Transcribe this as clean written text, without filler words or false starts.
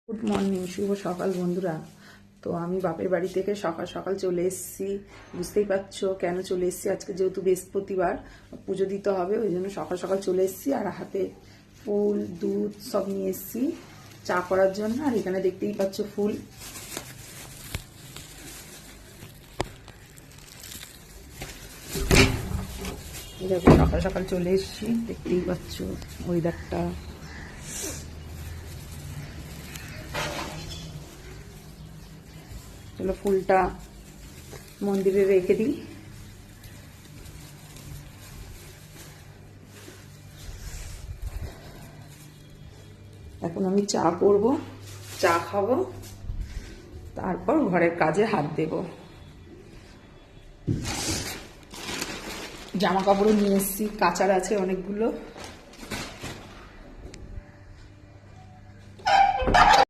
Good morning, শুভ সকাল বন্ধুরা। তো আমি বাপের বাড়ি থেকে সকাল সকাল চলে এসেছি। বুঝতেই পারছো কেন চলে এসেছি, আজকে যেহেতু বৃহস্পতিবার পুজো দিতে হবে, ওই জন্য সকাল সকাল চলে এসেছি। আর হাতে ফুল দুধ সব নিয়ে এসেছি চা করার জন্য। আর এখানে দেখতেই পাচ্ছ ফুল। দেখো সকাল সকাল চলে এসেছি, দেখতেই পাচ্ছ ওয়েদারটা। চলো ফুলটা মন্দিরে রেখে দিই। এখন আমি চা করব, চা খাবো, তারপর ঘরের কাজে হাত দেব। জামা কাপড়ও নিয়ে এসেছি, কাচার আছে অনেকগুলো।